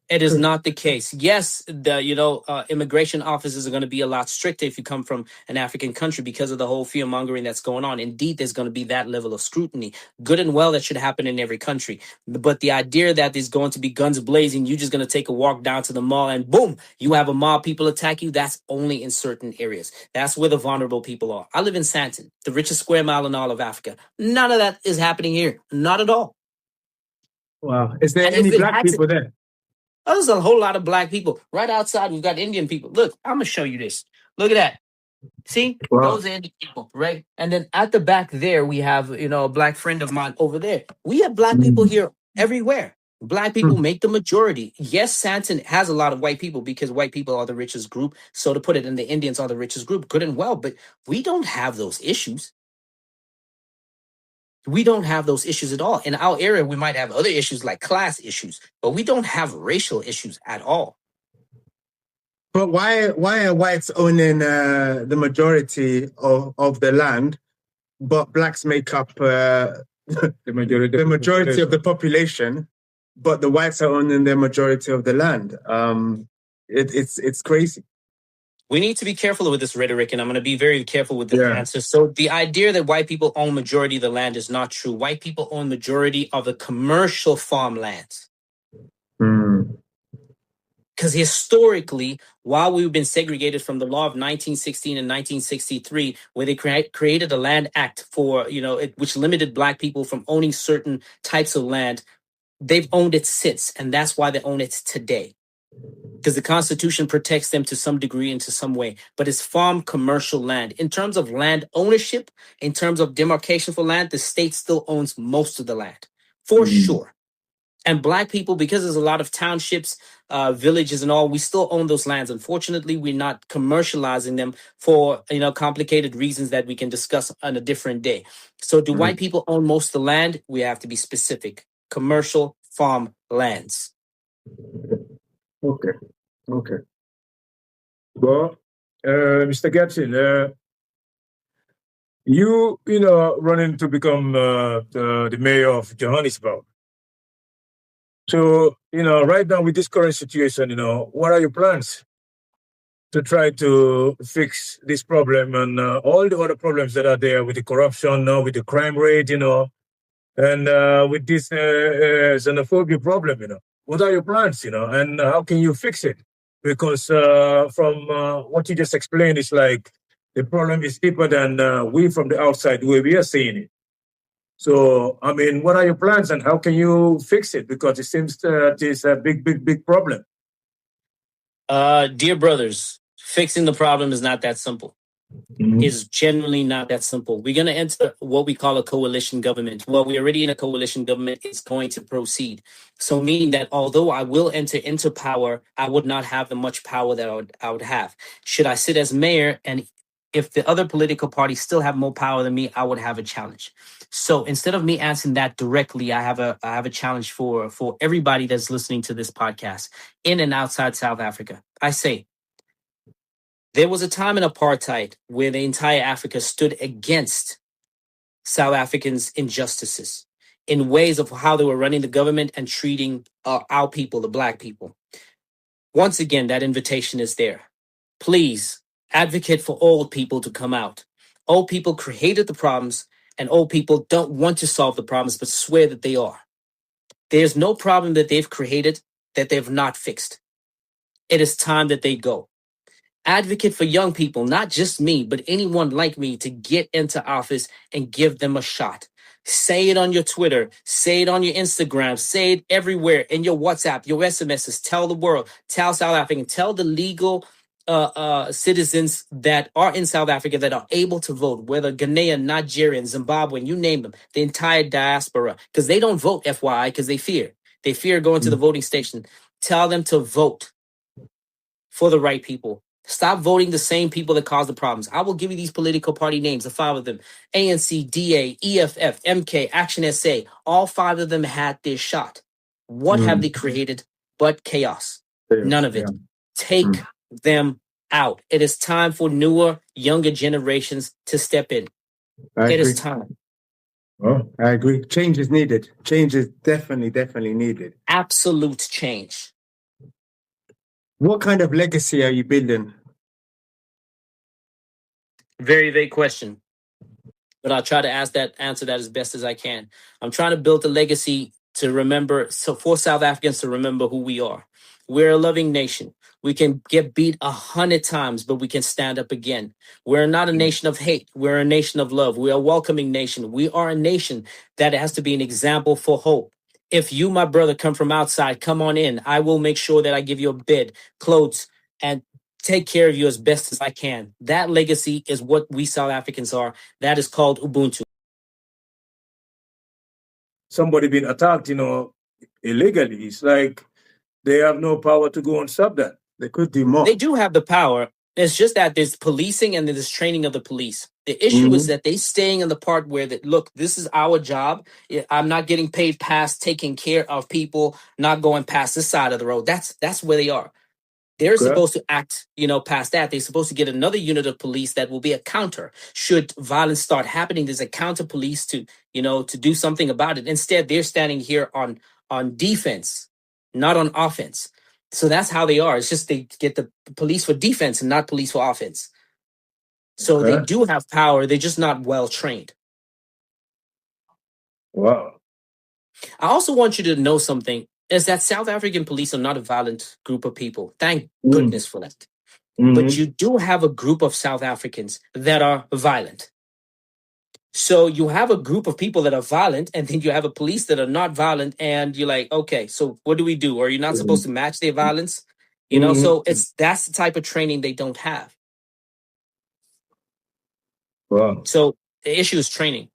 It is not the case. Yes, the immigration officers are going to be a lot stricter if you come from an African country because of the whole fear mongering that's going on. Indeed, there's going to be that level of scrutiny. Good and well, that should happen in every country. But the idea that there's going to be guns blazing, you're just going to take a walk down to the mall and boom, you have a mob, people attack you. That's only in certain areas. That's where the vulnerable people are. I live in Santon, the richest square mile in all of Africa. None of that is happening here. Not at all. Wow. Is there And any if it black has people there? Oh, there's a whole lot of black people. Right outside, we've got Indian people. Look, I'm going to show you this. Look at that. See? Wow. Those are Indian people, right? And then at the back there, we have, a black friend of mine over there. We have black people here everywhere. Black people make the majority. Yes, Santon has a lot of white people because white people are the richest group. So to put it, and the Indians are the richest group, good and well. But we don't have those issues. We don't have those issues at all. In our area, we might have other issues like class issues, but we don't have racial issues at all. But why are whites owning the majority of the land, but blacks make up the majority of the population, but the whites are owning the majority of the land? It's crazy. We need to be careful with this rhetoric, and I'm going to be very careful with the answer. So the idea that white people own majority of the land is not true. White people own majority of the commercial farmlands. Because historically, while we've been segregated from the law of 1916 and 1963, where they created a land act for, which limited black people from owning certain types of land, they've owned it since, and that's why they own it today. Because the Constitution protects them to some degree and to some way, but it's farm commercial land. In terms of land ownership, in terms of demarcation for land, the state still owns most of the land, for sure. And black people, because there's a lot of townships, villages and all, we still own those lands. Unfortunately, we're not commercializing them for, complicated reasons that we can discuss on a different day. So do white people own most of the land? We have to be specific. Commercial farm lands. Okay. Well, Mr. Gatson, you running to become the mayor of Johannesburg. So, right now with this current situation, what are your plans to try to fix this problem and all the other problems that are there with the corruption, with the crime rate, and with this xenophobia problem, What are your plans, and how can you fix it? Because from what you just explained, it's like the problem is deeper than we from the outside, the way we are seeing it. So, what are your plans and how can you fix it? Because it seems that it's a big problem. Dear brothers, fixing the problem is not that simple. Is generally not that simple. We're going to enter what we call a coalition government. Well, we're already in a coalition government. It's going to proceed. So meaning that although I will enter into power, I would not have the much power that I would have. Should I sit as mayor, and if the other political parties still have more power than me, I would have a challenge. So instead of me answering that directly, I have a challenge for everybody that's listening to this podcast in and outside South Africa. I say, there was a time in apartheid where the entire Africa stood against South Africans' injustices in ways of how they were running the government and treating our people, the black people. Once again, that invitation is there. Please advocate for old people to come out. Old people created the problems, and old people don't want to solve the problems, but swear that they are. There's no problem that they've created that they've not fixed. It is time that they go. Advocate for young people, not just me, but anyone like me, to get into office and give them a shot. Say it on your Twitter, say it on your Instagram, say it everywhere in your WhatsApp, your SMSs. Tell the world, tell South African, tell the legal citizens that are in South Africa that are able to vote, whether Ghanaian, Nigerian, Zimbabwean, you name them, the entire diaspora, because they don't vote, FYI, because they fear. They fear going to the voting station. Tell them to vote for the right people. Stop voting the same people that cause the problems. I will give you these political party names, the 5 of them: ANC, DA, EFF, MK, Action SA. All 5 of them had their shot. What have they created but chaos? None of it. Take them out. It is time for newer, younger generations to step in. It is time. Well, I agree. Change is needed. Change is definitely needed. Absolute change. What kind of legacy are you building? Very vague question, but I'll try to answer that as best as I can. I'm trying to build a legacy to remember, so for South Africans to remember who we are. We're a loving nation. We can get beat 100 times, but we can stand up again. We're not a nation of hate. We're a nation of love. We're a welcoming nation. We are a nation that has to be an example for hope. If you, my brother, come from outside, come on in. I will make sure that I give you a bed, clothes, and take care of you as best as I can. That legacy is what we South Africans are. That is called Ubuntu. Somebody being attacked, illegally. It's like they have no power to go and stop that. They could do more. They do have the power. It's just that there's policing and there's training of the police. The issue is that they staying in the part where that, look, this is our job. I'm not getting paid past taking care of people, not going past this side of the road. That's where they are. They're supposed to act, past that. They're supposed to get another unit of police that will be a counter. Should violence start happening, there's a counter police to do something about it. Instead, they're standing here on defense, not on offense. So that's how they are. It's just they get the police for defense and not police for offense. So they do have power. They're just not well trained. Wow. I also want you to know something, is that South African police are not a violent group of people. Thank goodness for that. But you do have a group of South Africans that are violent. So you have a group of people that are violent, and then you have a police that are not violent, and you're like, okay, so what do we do? Are you not supposed to match their violence? So that's the type of training they don't have. Wow. So the issue is training.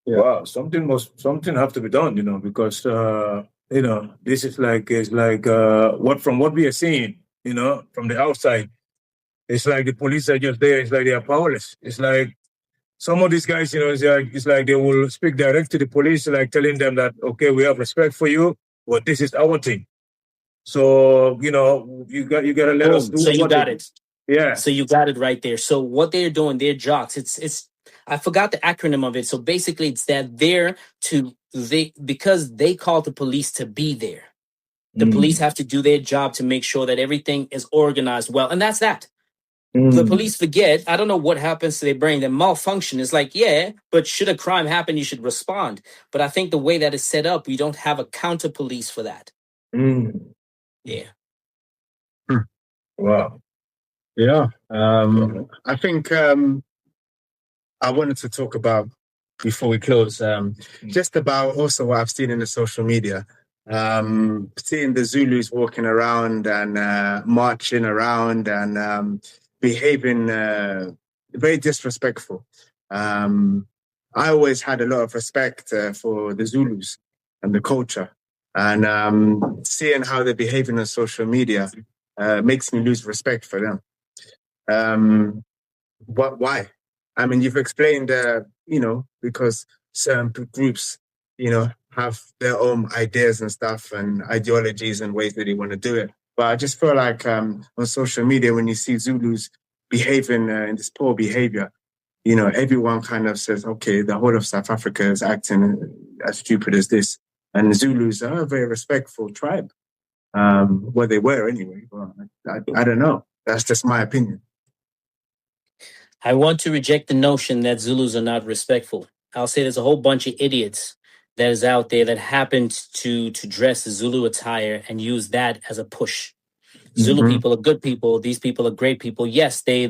Yeah. Wow, something have to be done, because this is like what we are seeing, from the outside. It's like the police are just there. It's like they are powerless. It's like some of these guys, it's like they will speak direct to the police, like telling them that, okay, we have respect for you, but this is our thing. So, you got to let us do. So you got it. Yeah. So you got it right there. So what they're doing, they're jocks. It's I forgot the acronym of it. So basically it's that because they call the police to be there. The police have to do their job to make sure that everything is organized well. And that's that. The police forget. I don't know what happens to their brain. They malfunction. It's like, yeah, but should a crime happen, you should respond. But I think the way that is set up, we don't have a counter police for that. Yeah. Wow. Yeah. I think I wanted to talk about, before we close, just about also what I've seen in the social media. Seeing the Zulus walking around and marching around and behaving very disrespectful. I always had a lot of respect for the Zulus and the culture. And seeing how they're behaving on social media makes me lose respect for them. Why? I mean, you've explained, because certain groups, have their own ideas and stuff and ideologies and ways that they want to do it. But I just feel like on social media, when you see Zulus behaving in this poor behavior, everyone kind of says, okay, the whole of South Africa is acting as stupid as this. And the Zulus are a very respectful tribe. Well, they were anyway. Well, I don't know. That's just my opinion. I want to reject the notion that Zulus are not respectful. I'll say there's a whole bunch of idiots that is out there that happened to dress Zulu attire and use that as a push. Zulu people are good people. These people are great people. Yes, their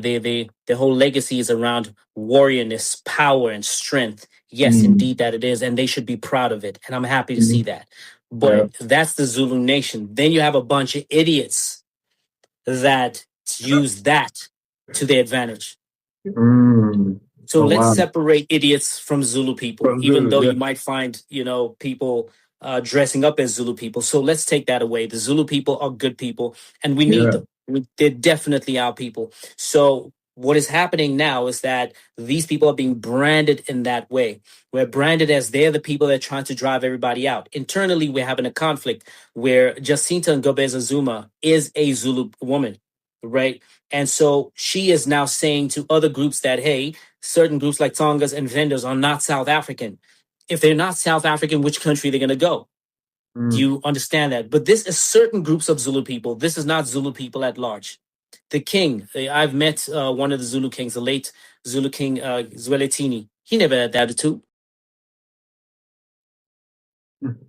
whole legacy is around warriorness, power, and strength. Yes, indeed that it is. And they should be proud of it. And I'm happy to see that. But that's the Zulu nation. Then you have a bunch of idiots that use that to their advantage. So let's separate idiots from Zulu people, even though you might find, people dressing up as Zulu people. So let's take that away. The Zulu people are good people and we need them. They're definitely our people. So what is happening now is that these people are being branded in that way. We're branded as they're the people that are trying to drive everybody out. Internally, we're having a conflict where Jacinta Ngobeza Zuma is a Zulu woman, right? And so she is now saying to other groups that, hey, certain groups like Tongas and vendors are not South African. If they're not South African, which country are they going to go? Do you understand that? But this is certain groups of Zulu people. This is not Zulu people at large. The king, I've met one of the Zulu kings, the late Zulu king Zweletini. He never had that attitude.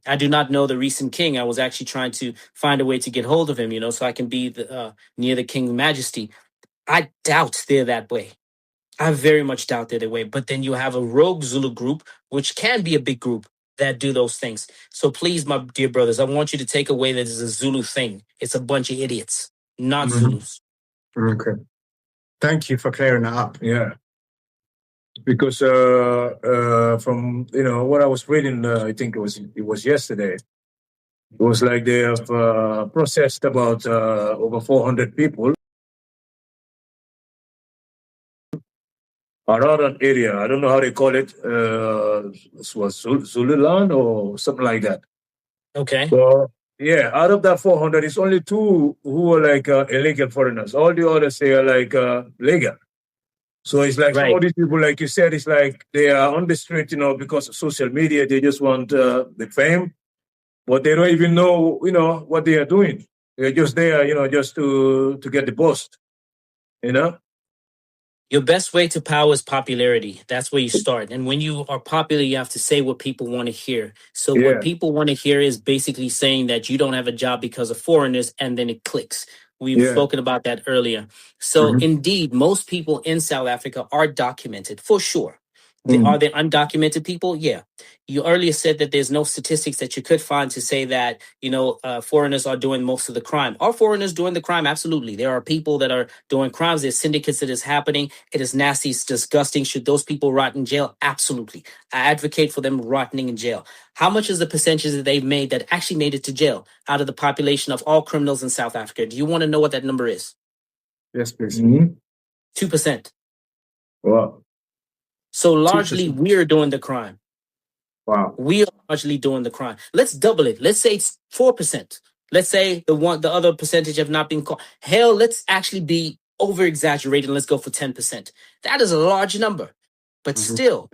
I do not know the recent king. I was actually trying to find a way to get hold of him, so I can be near the king's majesty. I doubt they're that way. I very much doubt they're that way. But then you have a rogue Zulu group, which can be a big group that do those things. So please, my dear brothers, I want you to take away that it's a Zulu thing. It's a bunch of idiots, not Zulus. Okay. Thank you for clearing that up. Yeah. Because from what I was reading, I think it was yesterday. It was like they have processed about over 400 people around that area. I don't know how they call it. It was Zululand or something like that. Okay. So yeah, out of that 400, it's only 2 who are like illegal foreigners. All the others, they are like legal. So it's like some of these people, like you said, it's like they are on the street, because of social media. They just want the fame, but they don't even know, what they are doing. They're just there, just to get the post, Your best way to power is popularity. That's where you start. And when you are popular, you have to say what people want to hear. So what people want to hear is basically saying that you don't have a job because of foreigners, and then it clicks. We've spoken about that earlier. So indeed, most people in South Africa are documented for sure. Are there undocumented people? Yeah. You earlier said that there's no statistics that you could find to say that, foreigners are doing most of the crime. Are foreigners doing the crime? Absolutely. There are people that are doing crimes. There's syndicates that is happening. It is nasty. It's disgusting. Should those people rot in jail? Absolutely. I advocate for them rotting in jail. How much is the percentage that they've made that actually made it to jail out of the population of all criminals in South Africa? Do you want to know what that number is? Yes, please. 2%. Wow. So largely, 2%. We're doing the crime. Wow. We are largely doing the crime. Let's double it. Let's say it's 4%. Let's say the other percentage have not been caught. Hell, let's actually be over exaggerating. Let's go for 10%. That is a large number, but still,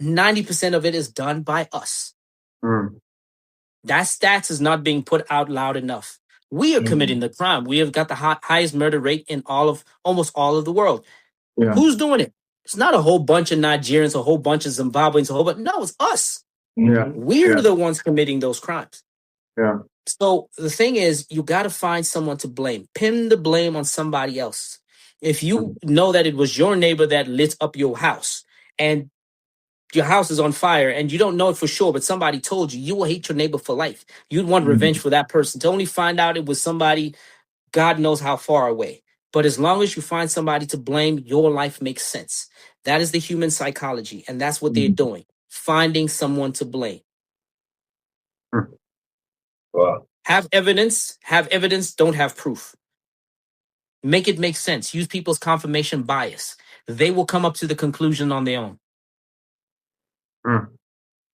90% of it is done by us. That stats is not being put out loud enough. We are committing the crime. We have got the highest murder rate in almost all of the world. Yeah. Who's doing it? It's not a whole bunch of Nigerians, a whole bunch of Zimbabweans, no, it's us. Yeah. We're the ones committing those crimes. Yeah. So the thing is, you got to find someone to blame. Pin the blame on somebody else. If you know that it was your neighbor that lit up your house and your house is on fire and you don't know it for sure, but somebody told you, you will hate your neighbor for life. You'd want revenge for that person. To only find out it was somebody, God knows how far away. But as long as you find somebody to blame, your life makes sense. That is the human psychology. And that's what they're doing. Finding someone to blame. Wow. Have evidence, don't have proof. Make it make sense. Use people's confirmation bias. They will come up to the conclusion on their own.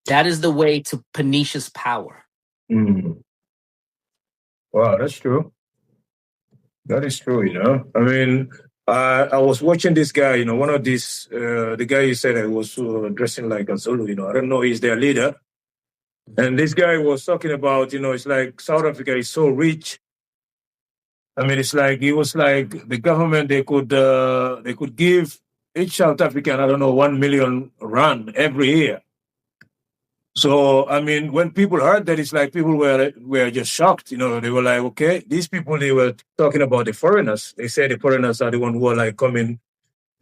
That is the way to pernicious power. Wow, that's true. That is true, I mean, I was watching this guy, one of these, the guy you said was dressing like a Zulu, I don't know, he's their leader. And this guy was talking about, it's like South Africa is so rich. I mean, it's like, it was like the government, they could give each South African, I don't know, 1 million rand every year. So, I mean, when people heard that, it's like people were just shocked. They were like, okay, these people, they were talking about the foreigners. They said the foreigners are the ones who are like coming,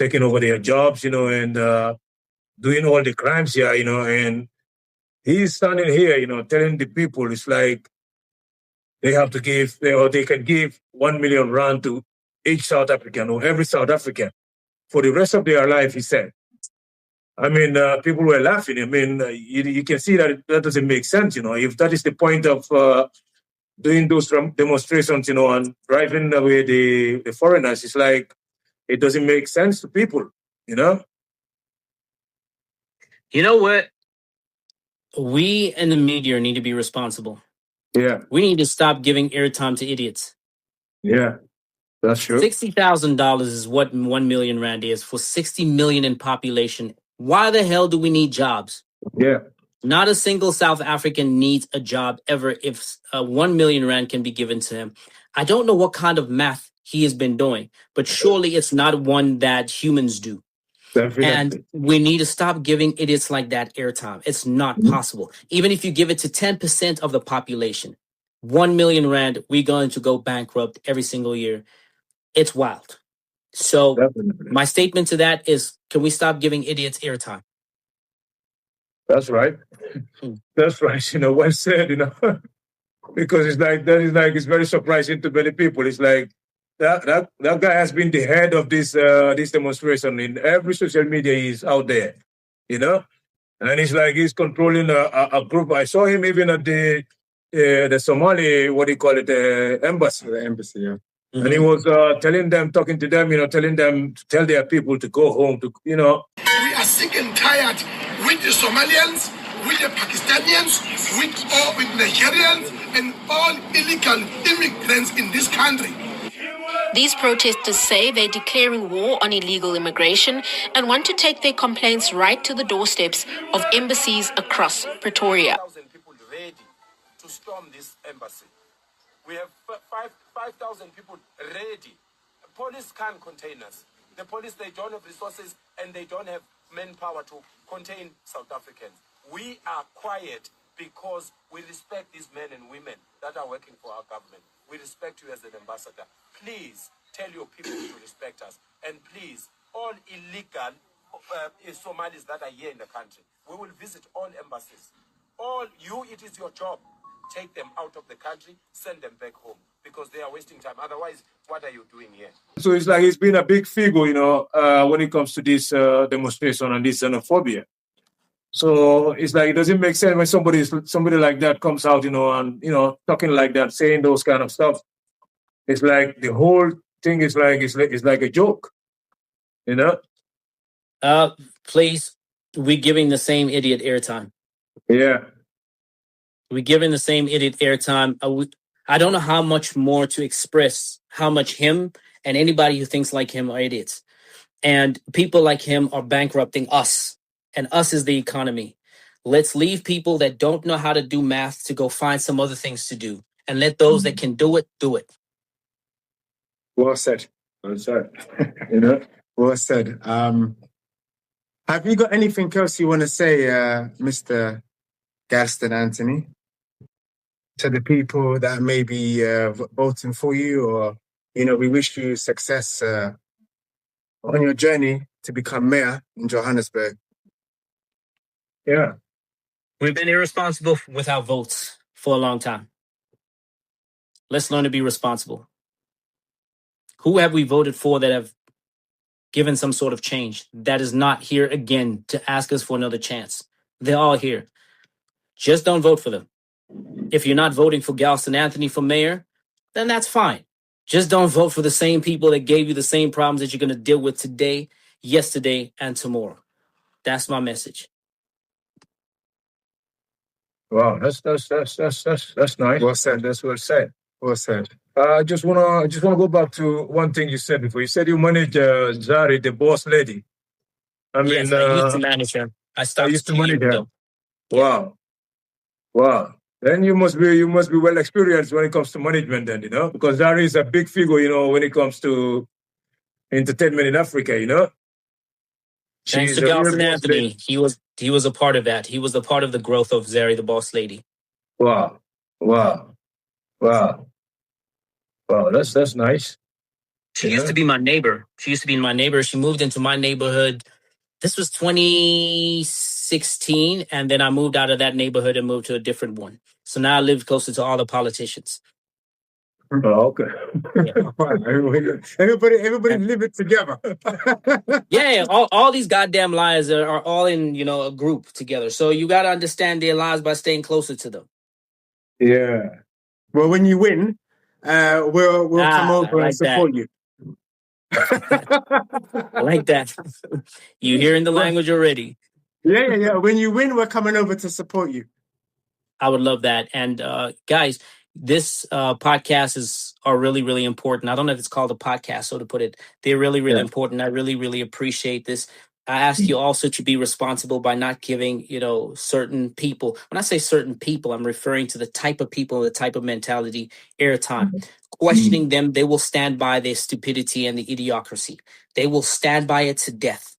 taking over their jobs, and doing all the crimes here, and he's standing here, telling the people, it's like they have to give, or they can give 1 million rand to each South African or every South African for the rest of their life, he said. I mean, people were laughing. I mean, you can see that doesn't make sense, If that is the point of doing those demonstrations, and driving away the foreigners, it's like it doesn't make sense to people, You know what? We in the media need to be responsible. Yeah. We need to stop giving airtime to idiots. Yeah, that's true. $60,000 is what 1 million rand is for 60 million in population. Why the hell do we need jobs? Yeah. Not a single South African needs a job ever if 1 million rand can be given to him. I don't know what kind of math he has been doing, but surely it's not one that humans do. And Definitely. we need to stop giving idiots like that airtime. It's not possible. Even if you give it to 10% of the population, 1 million rand, we're going to go bankrupt every single year. It's wild. So Definitely. my statement to that is, can we stop giving idiots airtime? That's right. That's right. Well said, because it's like, that is like, it's very surprising to many people. It's like, that guy has been the head of this demonstration in every social media he's out there, and it's like he's controlling a group. I saw him even at the Somali, what do you call it, embassy. The embassy, yeah. And he was talking to them, telling them to tell their people to go home. We are sick and tired with the Somalians, with the Pakistanians, with Nigerians, and all illegal immigrants in this country. These protesters say they're declaring war on illegal immigration and want to take their complaints right to the doorsteps of embassies across Pretoria. 5,000 people ready to storm this embassy. We have 5,000 people ready. Police can't contain us. The police, they don't have resources and they don't have manpower to contain South Africans. We are quiet because we respect these men and women that are working for our government. We respect you as an ambassador. Please tell your people to respect us. And please, all illegal Somalis that are here in the country, we will visit all embassies. It is your job. Take them out of the country, send them back home because they are wasting time. Otherwise, what are you doing here? So it's like he's been a big figure, when it comes to this demonstration and this xenophobia. So it's like it doesn't make sense when somebody like that comes out, and talking like that, saying those kind of stuff. It's like the whole thing is like it's like a joke, Please, we're giving the same idiot airtime. Yeah. We're giving the same idiot airtime. I don't know how much more to express how much him and anybody who thinks like him are idiots. And people like him are bankrupting us. And us is the economy. Let's leave people that don't know how to do math to go find some other things to do. And let those that can do it, do it. Well said. Well said. Well said. Have you got anything else you want to say, Mr. Gaston Anthony, to the people that may be voting for you, or, we wish you success on your journey to become mayor in Johannesburg? Yeah. We've been irresponsible with our votes for a long time. Let's learn to be responsible. Who have we voted for that have given some sort of change that is not here again to ask us for another chance? They're all here. Just don't vote for them. If you're not voting for Galston Anthony for mayor, then that's fine. Just don't vote for the same people that gave you the same problems that you're going to deal with today, yesterday, and tomorrow. That's my message. Wow, that's nice. Well said. That's well said. Well said. I just wanna go back to one thing you said before. You said you manage Zari, the boss lady. I Yes, I used to manage her. I stopped used to 2 years manage her. ago. Wow. Then you must be well experienced when it comes to management, then, because Zari is a big figure, when it comes to entertainment in Africa, Thanks She's to a real Galston boss Anthony. lady. He was a part of that. He was a part of the growth of Zari, the boss lady. Wow. That's nice. She used to be my neighbor. She moved into my neighborhood. This was 2016. And then I moved out of that neighborhood and moved to a different one. So now I live closer to all the politicians. Oh, okay. Everybody live it together. Yeah, all these goddamn lies are all in, a group together. So you got to understand their lies by staying closer to them. Yeah. Well, when you win, we'll come over like and support you. I like that. You hearing the language already. Yeah. When you win, we're coming over to support you. I would love that. And guys, this podcasts are really, really important. I don't know if it's called a podcast, so to put it. They're really, really important. I really, really appreciate this. I ask you also to be responsible by not giving, certain people. When I say certain people, I'm referring to the type of people, the type of mentality, airtime. Questioning them, they will stand by their stupidity and the idiocracy. They will stand by it to death.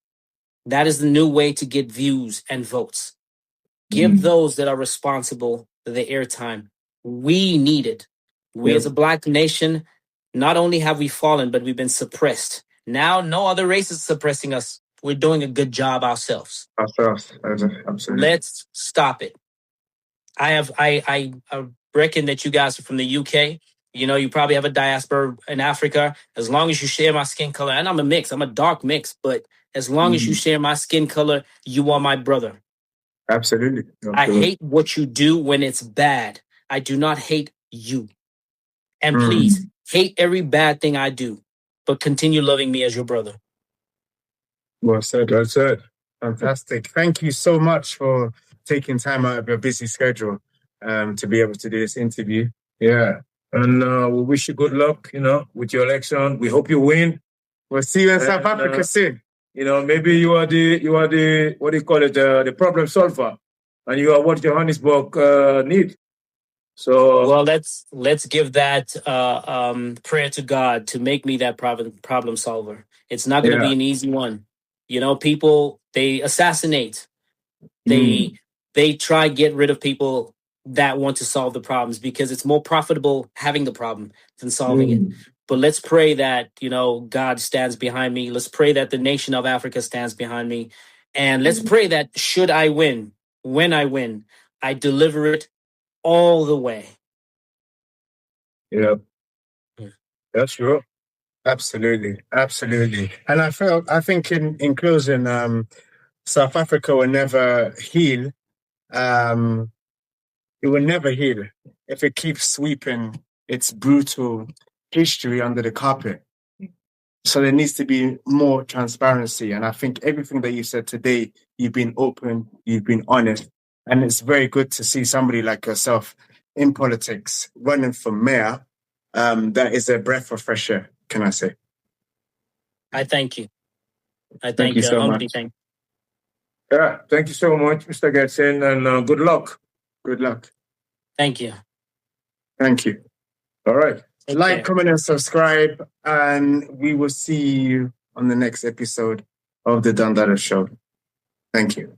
That is the new way to get views and votes. Give those that are responsible the airtime. We need it. We as a black nation, not only have we fallen, but we've been suppressed. Now, no other race is suppressing us. We're doing a good job ourselves. Ourselves, absolutely. Let's stop it. I reckon that you guys are from the UK. You probably have a diaspora in Africa. As long as you share my skin color, and I'm a mix, I'm a dark mix, but as long as you share my skin color, you are my brother. Absolutely. I hate what you do when it's bad. I do not hate you. And please, hate every bad thing I do, but continue loving me as your brother. Well said. Well said. Fantastic. Thank you so much for taking time out of your busy schedule to be able to do this interview. Yeah. And we wish you good luck, with your election. We hope you win. We'll see you in South Africa soon. Maybe you are the what do you call it, the problem solver, and you are what Johannesburg need. So well, let's give that prayer to God to make me that problem solver. It's not going to be an easy one. People, they assassinate. They try to get rid of people that want to solve the problems because it's more profitable having the problem than solving it. But let's pray that, God stands behind me. Let's pray that the nation of Africa stands behind me. And let's pray that should I win, when I win, I deliver it all the way. Yeah, that's true. Absolutely. Absolutely. And I think in closing, South Africa will never heal. It will never heal if it keeps sweeping its brutal history under the carpet. So there needs to be more transparency. And I think everything that you said today, you've been open, you've been honest. And it's very good to see somebody like yourself in politics running for mayor. That is a breath of fresh air, can I say? I thank you. Thank you so much. Yeah, thank you so much, Mr. Getson, and good luck. Good luck. Thank you. Thank you. All right. Like, comment, and subscribe, and we will see you on the next episode of the Dandara Show. Thank you.